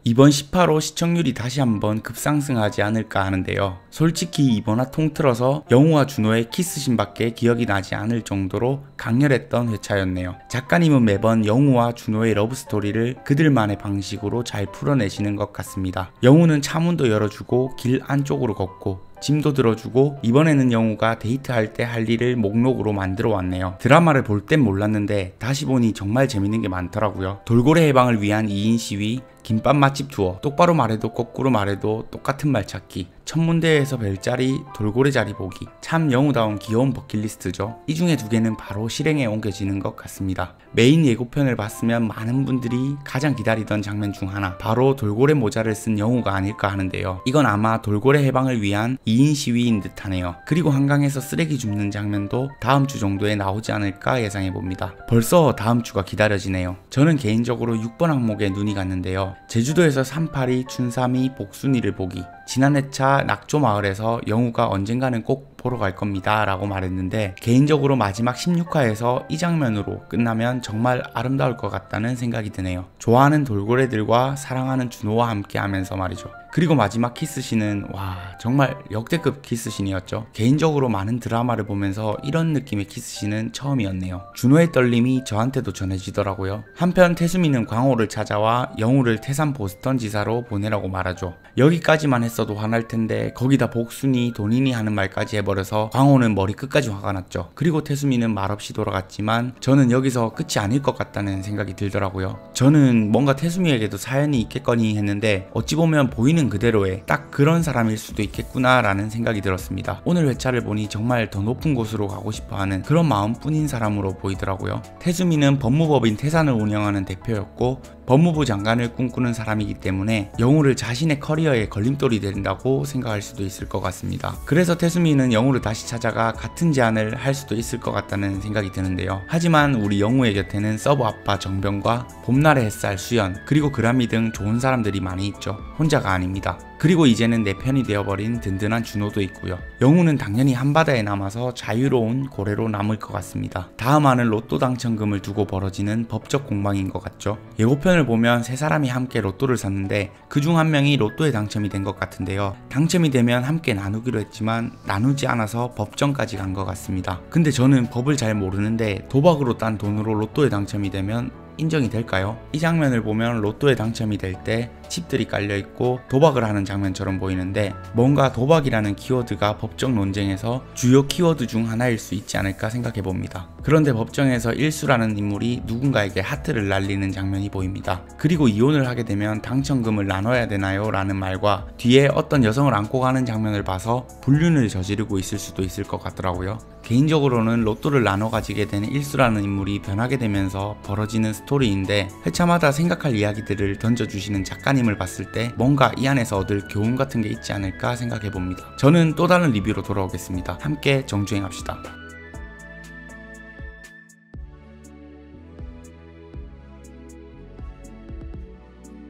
이번 10화로 시청률이 다시 한번 급상승하지 않을까 하는데요. 솔직히 이번 화 통틀어서 영우와 준호의 키스신밖에 기억이 나지 않을 정도로 강렬했던 회차였네요. 작가님은 매번 영우와 준호의 러브스토리를 그들만의 방식으로 잘 풀어내시는 것 같습니다. 영우는 차문도 열어주고 길 안쪽으로 걷고 짐도 들어주고 이번에는 영우가 데이트할 때 할 일을 목록으로 만들어 왔네요. 드라마를 볼 땐 몰랐는데 다시 보니 정말 재밌는 게 많더라고요. 돌고래 해방을 위한 2인 시위, 김밥 맛집 투어, 똑바로 말해도 거꾸로 말해도 똑같은 말 찾기, 천문대에서 별자리, 돌고래 자리 보기. 참 영우다운 귀여운 버킷리스트죠. 이 중에 두 개는 바로 실행에 옮겨지는 것 같습니다. 메인 예고편을 봤으면 많은 분들이 가장 기다리던 장면 중 하나, 바로 돌고래 모자를 쓴 영우가 아닐까 하는데요. 이건 아마 돌고래 해방을 위한 2인 시위인 듯 하네요. 그리고 한강에서 쓰레기 줍는 장면도 다음 주 정도에 나오지 않을까 예상해봅니다. 벌써 다음 주가 기다려지네요. 저는 개인적으로 6번 항목에 눈이 갔는데요. 제주도에서 382, 춘삼이, 복순이를 보기. 지난 회차 낙조마을에서 영우가 언젠가는 꼭 보러 갈 겁니다 라고 말했는데, 개인적으로 마지막 16화에서 이 장면으로 끝나면 정말 아름다울 것 같다는 생각이 드네요. 좋아하는 돌고래들과 사랑하는 준호와 함께 하면서 말이죠. 그리고 마지막 키스신은 와, 정말 역대급 키스신이었죠. 개인적으로 많은 드라마를 보면서 이런 느낌의 키스신은 처음이었네요. 준호의 떨림이 저한테도 전해지더라고요. 한편 태수미는 광호를 찾아와 영우를 태산 보스턴 지사로 보내라고 말하죠. 여기까지만 했어도 화날 텐데 거기다 복순이, 돈인이 하는 말까지 해버려서 광호는 머리 끝까지 화가 났죠. 그리고 태수미는 말없이 돌아갔지만 저는 여기서 끝이 아닐 것 같다는 생각이 들더라고요. 저는 뭔가 태수미에게도 사연이 있겠거니 했는데 어찌 보면 보이는 그대로의 딱 그런 사람일 수도 있겠구나 라는 생각이 들었습니다. 오늘 회차를 보니 정말 더 높은 곳으로 가고 싶어하는 그런 마음뿐인 사람으로 보이더라고요. 태수미는 법무법인 태산을 운영하는 대표였고 법무부 장관을 꿈꾸는 사람이기 때문에 영우를 자신의 커리어에 걸림돌이 된다고 생각할 수도 있을 것 같습니다. 그래서 태수미는 영우를 다시 찾아가 같은 제안을 할 수도 있을 것 같다는 생각이 드는데요. 하지만 우리 영우의 곁에는 서브 아빠 정병과 봄날의 햇살 수연, 그리고 그라미 등 좋은 사람들이 많이 있죠. 혼자가 아닙니다. 그리고 이제는 내 편이 되어버린 든든한 준호도 있고요. 영우는 당연히 한바다에 남아서 자유로운 고래로 남을 것 같습니다. 다음 화는 로또 당첨금을 두고 벌어지는 법적 공방인 것 같죠. 예고편을 보면 세 사람이 함께 로또를 샀는데 그중 한 명이 로또에 당첨이 된 것 같은데요. 당첨이 되면 함께 나누기로 했지만 나누지 않아서 법정까지 간 것 같습니다. 근데 저는 법을 잘 모르는데 도박으로 딴 돈으로 로또에 당첨이 되면 인정이 될까요? 이 장면을 보면 로또에 당첨이 될 때 칩들이 깔려있고 도박을 하는 장면처럼 보이는데 뭔가 도박이라는 키워드가 법정 논쟁에서 주요 키워드 중 하나일 수 있지 않을까 생각해봅니다. 그런데 법정에서 일수라는 인물이 누군가에게 하트를 날리는 장면이 보입니다. 그리고 이혼을 하게 되면 당첨금을 나눠야 되나요? 라는 말과 뒤에 어떤 여성을 안고 가는 장면을 봐서 불륜을 저지르고 있을 수도 있을 것 같더라고요. 개인적으로는 로또를 나눠 가지게 되는 일수라는 인물이 변하게 되면서 벌어지는 스토리인데 회차마다 생각할 이야기들을 던져주시는 작가님을 봤을 때 뭔가 이 안에서 얻을 교훈 같은 게 있지 않을까 생각해봅니다. 저는 또 다른 리뷰로 돌아오겠습니다. 함께 정주행합시다.